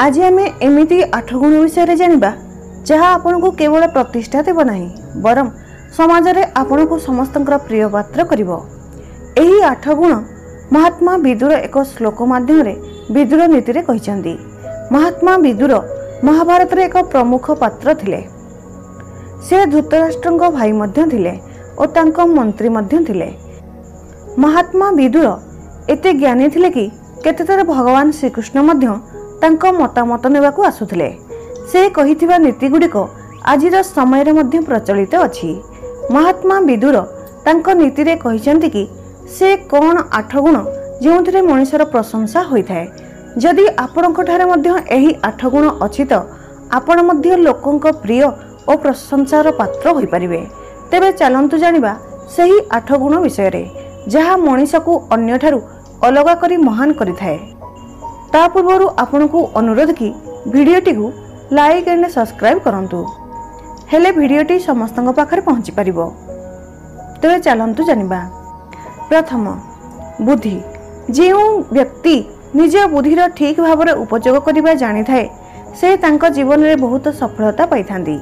आज आम एमती 8 गुण विषय जानिबा जहाँ आपन को केवल प्रतिष्ठा देव नहीं बरं समाज रे आपन को समस्त प्रिय पात्र करिवो। एही 8 गुण महात्मा विदुर एक श्लोक माध्यम रे विदुर नीति रे कहिसंदी। महात्मा विदुर महाभारत रे एक प्रमुख पात्र थिले। से धृतराष्ट्रंक भाई मध्य थिले और तांको मंत्री मध्य थिले। महात्मा विदुर एते ज्ञानी थिले कि केतेथर भगवान श्रीकृष्ण मध्य तांको मतामत नेबाकू आसुथिले। से कहिथिबा नीति गुडिक आजिर समय रे मध्य प्रचलित अछि। महात्मा विदुर तांको नीति रे कहिसंती कि से कोन 8 गुण जोंथिरे मनुष्यर प्रशंसा होइथाय। जदि आपणक ठारे मध्य एही 8 गुण अछि तो आपण मध्य लोकंक प्रिय और प्रशंसार पात्र होई परिबे। तेबे चलंतु जानिबा सही 8 गुण विषय रे जहा मनुष्य को अन्य ठारू अलगा करी महान करिथाय। ता पूर्वरु आपनकू अनुरोध कि भिडियोटी को लाइक एंड सब्सक्राइब करंतु हेले भिडियोटी समस्तଙ୍କ पाखरे पहुंची परिबो। तेबे चलंतु जानिबा प्रथम बुद्धि। जो व्यक्ति निज बुद्धिर ठीक भाव में उपयोग करने जानी थाए से तांको जीवन में बहुत सफलता पाई थांदी।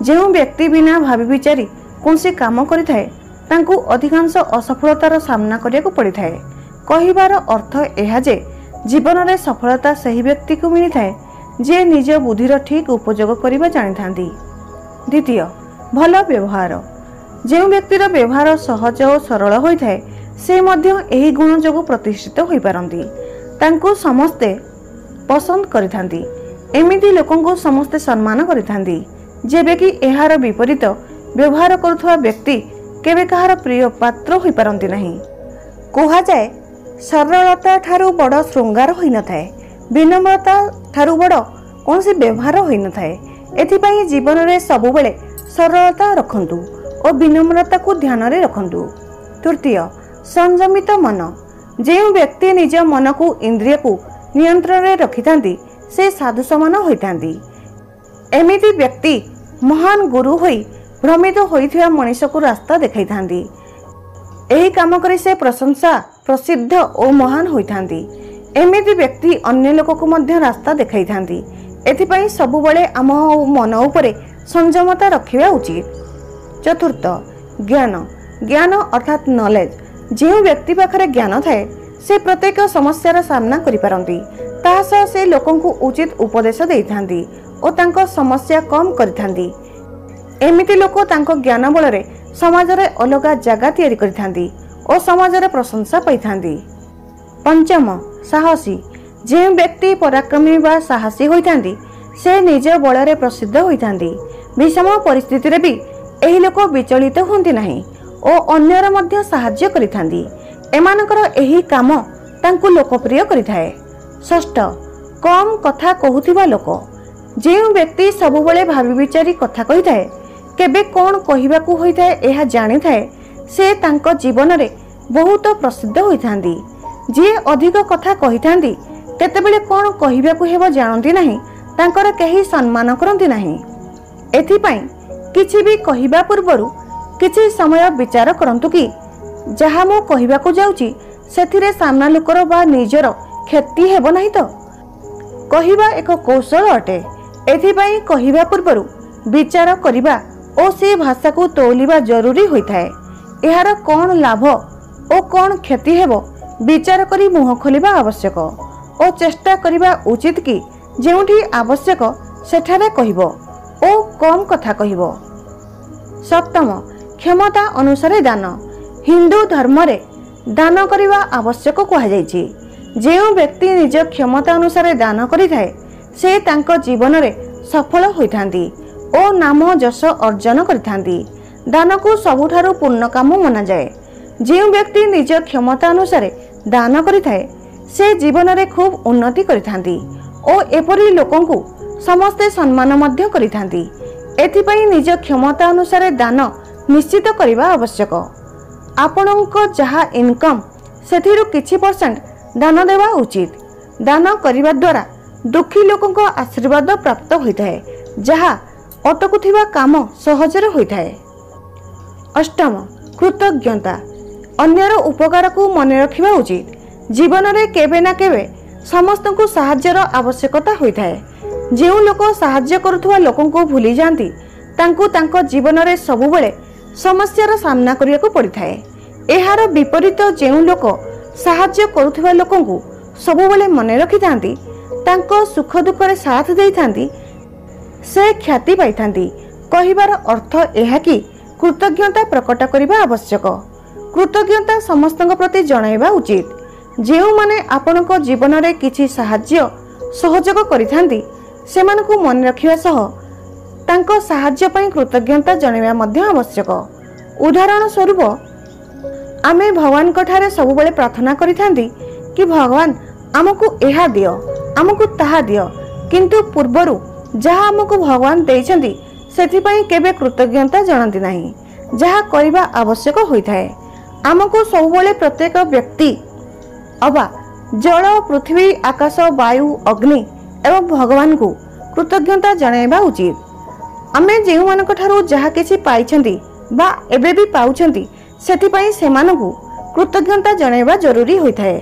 जो व्यक्ति बिना भावी विचारी कौन सी काम करिथाए तांको अधिकांश असफलतार सामना करिया को पड़ी थाए। कहिबार अर्थ एहा जे जीवन में सफलता सही व्यक्ति को मिली थाए जे निज बुद्धिर ठीक उपयोग करने जानी थांदी। द्वितीय भल व्यवहार। जो व्यक्तिर व्यवहार सहज और सरल होता है से मध्य एही गुण जोगु प्रतिष्ठित होई पारंती। तांको समस्ते पसंद करिथांती। एमिति लोकंको समस्ते सम्मान करिथांती। जेबे कि एहार विपरीत व्यवहार करुथुवा व्यक्ति केबे कहार प्रिय पात्र होई पारंती नहीं। कोहा जाए सरलता ठारू बड़ श्रृंगार होई न थाए, विनम्रता ठारू बड़ कोनसी व्यवहार होई न थाए। एथिपाई जीवन रे सबु बेले सरलता रखंतु और विनम्रता को ध्यान रे रखंतु। तृतीय संयमित मन। जो व्यक्ति निज मन को इंद्रिय को नियंत्रण रे रखिथांती से साधु समान होइथांती। एमिति व्यक्ति महान गुरु होई भ्रमित होइथिबा मनुष्य को रास्ता देखाइथांती। एही काम करी से प्रशंसा प्रसिद्ध और महान होइथांती। एमिति व्यक्ति अन्य लोक को मध्य रास्ता देखाइथांती। एथिपाई सबुबले आम मन उपरे संयमता रखिबा उचित। चतुर्थ ज्ञान। ज्ञान अर्थात नॉलेज। जो व्यक्ति पाखरे ज्ञान थाए से प्रत्येक समस्यार सामना करि पारंती। ताहा से लोकन को उचित उपदेश देइथांती और तांको समस्या कम करिथांती। एमिति लोक तांको ज्ञान बल रे समाज रे अलगा जगह तैयारी करिथांती और समाज रे प्रशंसा पाइथांती। पंचम साहसी। जो व्यक्ति पराक्रमी बा साहसी होइथांती से निज बल रे प्रसिद्ध होइथांती। विषम परिस्थिति रे भी एही लोक विचलित होंती नहीं और अन्यर मध्य साहाय्य करिथांती। एमानकर एही काम तांको लोकप्रिय करिथाए। षष्ठ कम कथा कहूथिबा लोक। जो व्यक्ति सबुबले भावी विचारी कथा कहिथाए केबे कोन कहिबाकू होइथाए एहा जानि थाए से तांको जीवन रे बहुत प्रसिद्ध होइथांती। जे अधिक कथा कहिथांती केतेबेले कोन कहिबाकू हेबो जानंती नहीं, तांकर केही सम्मान करंती नहीं। एथिपाई किछि भी कहिबा पूर्वरु किछि समय विचार करंतु कि जहा मो कहिबाकू जाउची सेथिरे सामना लोकर बा निजर क्षति हेबो नहीं तो। कहिबा एक कौशल अटे। एथिपाई कहिबा पूर्वरु विचार करिबा और से भाषा को तोलिबा जरूरी होइथाए। एहार कोन लाभ और कोन क्षति हेबो विचार करी मुह खोलिबा आवश्यक और चेष्टा करिबा उचित कि जेउठी आवश्यक सेठारे कहिबो ओ कम कथा कहिबो। सप्तम क्षमता अनुसार दान। हिंदू धर्म रे दान करिबा आवश्यक कहा जायछि। जो व्यक्ति निज क्षमता अनुसार दान करिथाए से तांको जीवन रे सफल होइथांती और नाम यश अर्जन करिथांती। दान को सबुठारु पूर्ण काम मना जाए। जो व्यक्ति निज क्षमता अनुसार दान करिथाए से जीवन रे खूब उन्नति करिथांती और एपरि लोकन को समस्ते सम्मान मध्य करिथांती। एथिपाई निज क्षमता अनुसार दान निश्चित करिबा आवश्यक। आपणको जहा इनकम सेथिरु किछि परसेंट दान देवा उचित। दान करिबा द्वारा दुखी लोकन को आशीर्वाद प्राप्त होइथाए जहा अटकुथिबा काम सहजरे होइथाए। अष्टम कृतज्ञता। अन्यर उपकार को मन रखिबा उचित। जीवन रे केबे ना केबे समस्त को साहाय्यर आवश्यकता होता है। जो लोक साहाय्य करुवा लोक भूली जाती जीवन में सबुबले समस्यार सामना करने को पड़ था। यार विपरीत जो लोक साहाय्य करुवा लोक सबुबले मन रखि था सुख दुख में साथ दे था से ख्याति पाई था। कहिबार अर्थ यह कि कृतज्ञता प्रकट करने आवश्यक। कृतज्ञता समस्त प्रति जणाइबा उचित। जो माने आपण जीवन में किसी साहाय्य सहयोग करिथांती सेमानकु मन रखिवा सह तांको साहाय्य पई कृतज्ञता जणाइबा मध्य आवश्यक। उदाहरण स्वरूप आमे भगवान ठारे सबुबले प्रार्थना करिथांती कि भगवान आमको एहा दियो आमको ताहा दियो, किंतु पूर्वरु जहा आमको भगवान देइछंती सेथिपई केबे कृतज्ञता जणांती नाही, जहा करिबा आवश्यक होइथाय। आमको सबुबले प्रत्येक व्यक्ति अबा जल पृथ्वी आकाश वायु अग्नि एवं भगवान को कृतज्ञता जणाइबा उचित। आमे जेउ मानक ठारू जहा किछि पाइछंती बा एबे भी पाउछंती सेथिपई सेमानकु कृतज्ञता जणाइबा जरूरी होइथाय।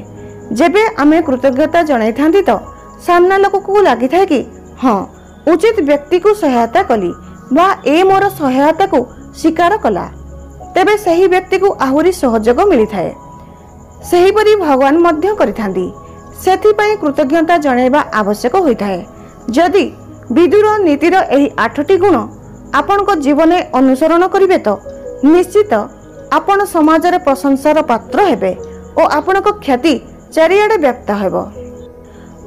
जेबे आमे कृतज्ञता जणाई थांती तो सामना लोक को लागि थाए कि हाँ उचित व्यक्ति को सहायता कली बा ए मोर सहायता को स्वीकार कला, तेबे सही व्यक्ति को आहुरी सहयोग मिली थाए। सेहीपरि भगवान मध्य करिथांती, सेथिपई कृतज्ञता जणाइबा आवश्यक होइथाए। जदि विदुर नीतिर एही 8टी गुण आपनक जीवन में अनुसरण करिवे तो निश्चित आपण समाज रे प्रशंसार पात्र हेबे और आपनक ख्याति चारिआडे व्याप्त हेबो।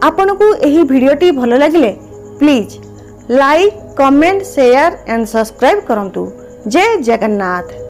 आपनकु एही भिडियोटी भल लागिले please like comment share and subscribe करंतु। जय जगन्नाथ।